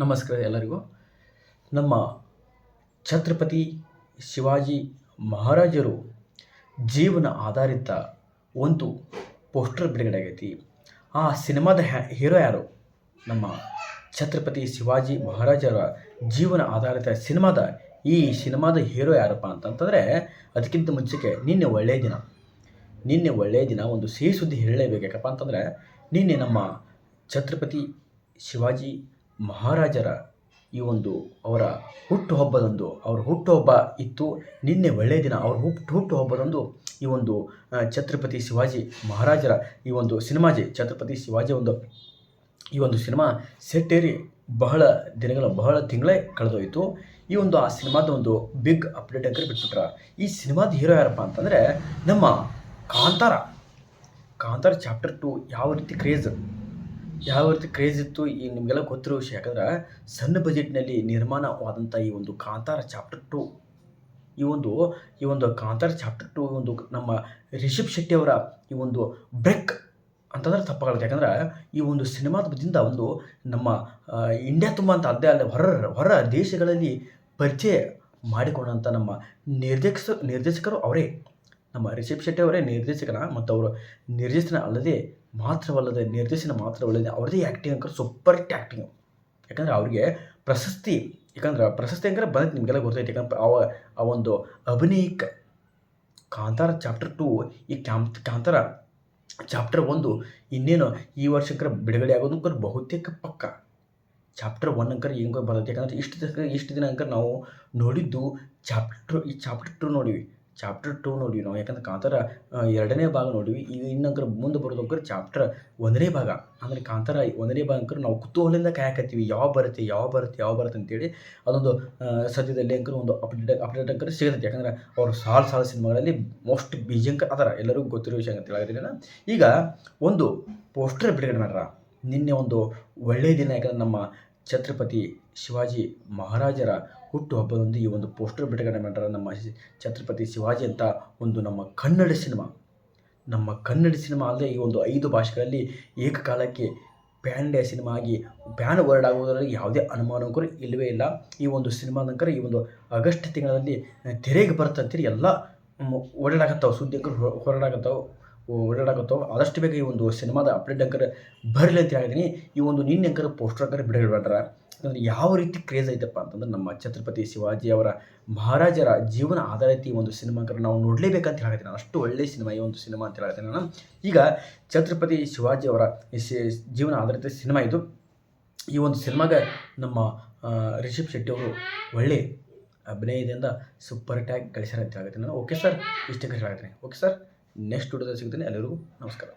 ನಮಸ್ಕಾರ ಎಲ್ಲರಿಗೂ. ನಮ್ಮ ಛತ್ರಪತಿ ಶಿವಾಜಿ ಮಹಾರಾಜರು ಜೀವನ ಆಧಾರಿತ ಒಂದು ಪೋಸ್ಟರ್ ಬಿಡುಗಡೆ ಆಗೈತಿ. ಆ ಸಿನಿಮಾದ ಹೀರೋ ಯಾರು? ನಮ್ಮ ಛತ್ರಪತಿ ಶಿವಾಜಿ ಮಹಾರಾಜರ ಜೀವನ ಆಧಾರಿತ ಈ ಸಿನಿಮಾದ ಹೀರೋ ಯಾರಪ್ಪ ಅಂತಂತಂದರೆ, ಅದಕ್ಕಿಂತ ಮುಂಚೆಗೆ ನಿನ್ನೆ ಒಳ್ಳೆಯ ದಿನ ಒಂದು ಸಿಹಿ ಸುದ್ದಿ ಹೇಳಲೇಬೇಕು. ಯಾಕಪ್ಪ ಅಂತಂದರೆ, ನಿನ್ನೆ ನಮ್ಮ ಛತ್ರಪತಿ ಶಿವಾಜಿ ಮಹಾರಾಜರ ಈ ಒಂದು ಅವರ ಹುಟ್ಟುಹಬ್ಬ ಇತ್ತು. ನಿನ್ನೆ ಒಳ್ಳೆಯ ದಿನ. ಅವ್ರ ಹುಟ್ಟುಹಬ್ಬದಂದು ಈ ಒಂದು ಛತ್ರಪತಿ ಶಿವಾಜಿ ಮಹಾರಾಜರ ಈ ಒಂದು ಛತ್ರಪತಿ ಶಿವಾಜಿ ಈ ಒಂದು ಸಿನಿಮಾ ಸೆಟ್ಟೇರಿ ಬಹಳ ತಿಂಗಳೇ ಕಳೆದೋಯಿತು. ಈ ಒಂದು ಆ ಸಿನಿಮಾದ ಒಂದು ಬಿಗ್ ಅಪ್ಡೇಟ್ ಅಂತ ಬಿಟ್ಬಿಟ್ರ. ಈ ಸಿನಿಮಾದ ಹೀರೋ ಯಾರಪ್ಪ ಅಂತಂದರೆ, ನಮ್ಮ ಕಾಂತಾರ ಚಾಪ್ಟರ್ 2 ಯಾವ ರೀತಿ ಕ್ರೇಜ್ ಇತ್ತು ಈ ನಿಮಗೆಲ್ಲ ಗೊತ್ತಿರೋ ವಿಷಯ. ಯಾಕಂದ್ರೆ ಸಣ್ಣ ಬಜೆಟ್ನಲ್ಲಿ ನಿರ್ಮಾಣವಾದಂಥ ಈ ಒಂದು ಕಾಂತಾರ ಚಾಪ್ಟರ್ 2 ಈ ಒಂದು ಕಾಂತಾರ ಚಾಪ್ಟರ್ 2 ಒಂದು ನಮ್ಮ ರಿಷಬ್ ಶೆಟ್ಟಿ ಅವರ ಈ ಒಂದು ಬ್ರೇಕ್ ಅಂತಂದ್ರೆ ತಪ್ಪಾಗುತ್ತೆ. ಯಾಕಂದ್ರೆ ಈ ಒಂದು ಸಿನಿಮಾದಿಂದ ಒಂದು ನಮ್ಮ ಇಂಡಿಯಾ ತುಂಬ ಅಂತ ಅಲ್ಲದೆ ಅಲ್ಲೇ ಹೊರ ದೇಶಗಳಲ್ಲಿ ಪರಿಚಯ ಮಾಡಿಕೊಂಡಂಥ ನಮ್ಮ ನಿರ್ದೇಶಕರು ಅವರೇ. ನಮ್ಮ ರಿಷಬ್ ಶೆಟ್ಟಿ ಅವರೇ ನಿರ್ದೇಶಕರ, ಮತ್ತು ಅವರು ನಿರ್ದೇಶನ ಮಾತ್ರವಲ್ಲದೆ ಅವ್ರದ್ದೇ ಆ್ಯಕ್ಟಿಂಗ್ ಅಂಕರ್ ಸೂಪರ್ ಆ್ಯಕ್ಟಿಂಗ್. ಯಾಕಂದರೆ ಅವ್ರಿಗೆ ಪ್ರಶಸ್ತಿ ಅಂದ್ರೆ ಬಂದೈತೆ, ನಿಮಗೆಲ್ಲ ಗೊತ್ತೈತೆ. ಯಾಕಂದ್ರೆ ಆ ಒಂದು ಅಭಿನಯಕ್ಕೆ ಕಾಂತಾರ ಚಾಪ್ಟರ್ 2 ಈ ಕಾಂತಾರ ಚಾಪ್ಟರ್ 1 ಇನ್ನೇನು ಈ ವರ್ಷಕ್ಕರ ಬಿಡುಗಡೆ ಆಗೋದು ಬಹುತೇಕ ಪಕ್ಕ. ಚಾಪ್ಟರ್ 1 ಅಂಕರ್ ಹೆಂಗೆ ಬರ್ತೈತೆ. ಯಾಕಂದರೆ ಇಷ್ಟು ದಿನ ಅಂಕರ್ ನಾವು ನೋಡಿದ್ದು ಚಾಪ್ಟರ್ 2 ನೋಡಿವಿ ನಾವು. ಯಾಕಂದ್ರೆ ಕಾಂತಾರ 2ನೇ ಭಾಗ ನೋಡಿವಿ. ಈಗ ಇನ್ನಂಕರ್ ಮುಂದೆ ಬರೋದು ಚಾಪ್ಟರ್ 1ನೇ ಭಾಗ. ಅಂದರೆ ಕಾಂತಾರ 1ನೇ ಭಾಗ ಅಂಕರ್ ನಾವು ಕುತೂಹಲದಿಂದ ಕಾಯಕತ್ತೀವಿ, ಯಾವ ಬರುತ್ತೆ ಅಂತೇಳಿ. ಅದೊಂದು ಸದ್ಯದಲ್ಲಿ ಅಂಕರ್ ಒಂದು ಅಪ್ಡೇಟ್ ಅಂಕರ್ ಸಿಗುತ್ತೆ. ಯಾಕಂದ್ರೆ ಅವರು ಸಾಲು ಸಿನಿಮಾಗಳಲ್ಲಿ ಮೋಸ್ಟ್ ಬಿಜಿ ಅಂಕರ್ ಅದರ, ಎಲ್ಲರಿಗೂ ಗೊತ್ತಿರೋ ವಿಷಯ ಅಂತ ಹೇಳಿದ್ರೆ. ಈಗ ಒಂದು ಪೋಸ್ಟರ್ ಬಿಡುಗಡೆ ಮಾಡ್ಯಾರ ನಿನ್ನೆ. ಒಂದು ಒಳ್ಳೆಯ ದಿನ. ಯಾಕಂದ್ರೆ ನಮ್ಮ ಛತ್ರಪತಿ ಶಿವಾಜಿ ಮಹಾರಾಜರ ಹುಟ್ಟುಹಬ್ಬದಂದು ಈ ಒಂದು ಪೋಸ್ಟರ್ ಬಿಡುಗಡೆ ಮಾಡ್ಯಾರ. ನಮ್ಮ ಛತ್ರಪತಿ ಶಿವಾಜಿ ಅಂತ ಒಂದು ನಮ್ಮ ಕನ್ನಡ ಸಿನಿಮಾ ಅಲ್ಲದೆ ಈ ಒಂದು 5 ಭಾಷೆಗಳಲ್ಲಿ ಏಕಕಾಲಕ್ಕೆ ಪ್ಯಾನ್ ಇಂಡಿಯಾ ಸಿನಿಮಾ ಆಗಿ ಪ್ಯಾನ್ ವರ್ಲ್ಡ್ ಆಗುವುದರಲ್ಲಿ ಯಾವುದೇ ಅನುಮಾನಕ್ಕೂ ಇಲ್ಲವೇ ಇಲ್ಲ. ಈ ಒಂದು ಸಿನಿಮಾದಂಕರ ಈ ಒಂದು ಆಗಸ್ಟ್ ತಿಂಗಳಲ್ಲಿ ತೆರೆಗೆ ಬರ್ತಂತೀರಿ ಎಲ್ಲ ಓಡಾಡಕತ್ತಾವೆ, ಸುದ್ದಿ ಅಂಕರ್ ಓಡಾಡಕತ್ತಾವೆ. ಆದಷ್ಟು ಬೇಗ ಈ ಒಂದು ಸಿನಿಮಾದ ಅಪ್ಡೇಟ್ ಅಂಕರ್ ಬರಲಿ ಅಂತ ಹೇಳಿದ್ದೀನಿ. ಈ ಒಂದು ನಿನ್ನೆ ಅಂಕರ್ ಪೋಸ್ಟರ್ ಅಂಕರ್ ಬಿಡುಗಡೆ ಮಾಡ್ಯಾರ. ಅಂದರೆ ಯಾವ ರೀತಿ ಕ್ರೇಜ್ ಐತಪ್ಪ ಅಂತಂದ್ರೆ, ನಮ್ಮ ಛತ್ರಪತಿ ಶಿವಾಜಿ ಅವರ ಮಹಾರಾಜರ ಜೀವನ ಆಧಾರಿತ ಈ ಒಂದು ಸಿನಿಮಾ ಅಂಕರ್ ನಾವು ನೋಡಲೇಬೇಕಂತ ಹೇಳ್ತೀನಿ ನಾನು. ಅಷ್ಟು ಒಳ್ಳೆಯ ಸಿನಿಮಾ ಈ ಒಂದು ಸಿನಿಮಾ ಅಂತ ಹೇಳ್ತೀನಿ ನಾನು. ಈಗ ಛತ್ರಪತಿ ಶಿವಾಜಿ ಅವರ ಜೀವನ ಆಧಾರಿತ ಸಿನಿಮಾ ಇದು. ಈ ಒಂದು ಸಿನಿಮಾಗೆ ನಮ್ಮ ರಿಷಬ್ ಶೆಟ್ಟಿ ಅವರು ಒಳ್ಳೆ ಅಭಿನಯದಿಂದ ಸೂಪರ್ ಟ್ಯಾಗ್ ಗಳಿಸ್ಯಾರ ಅಂತ ಹೇಳ್ತೀನಿ ನಾನು. ಓಕೆ ಸರ್, ಇಷ್ಟಕ್ಕೆ ಹೇಳ್ತೀನಿ. ಓಕೆ ಸರ್, ನೆಕ್ಸ್ಟ್ ವಿಡಿಯೋದಲ್ಲಿ ಸಿಗ್ತೀನಿ. ಎಲ್ಲರಿಗೂ ನಮಸ್ಕಾರ.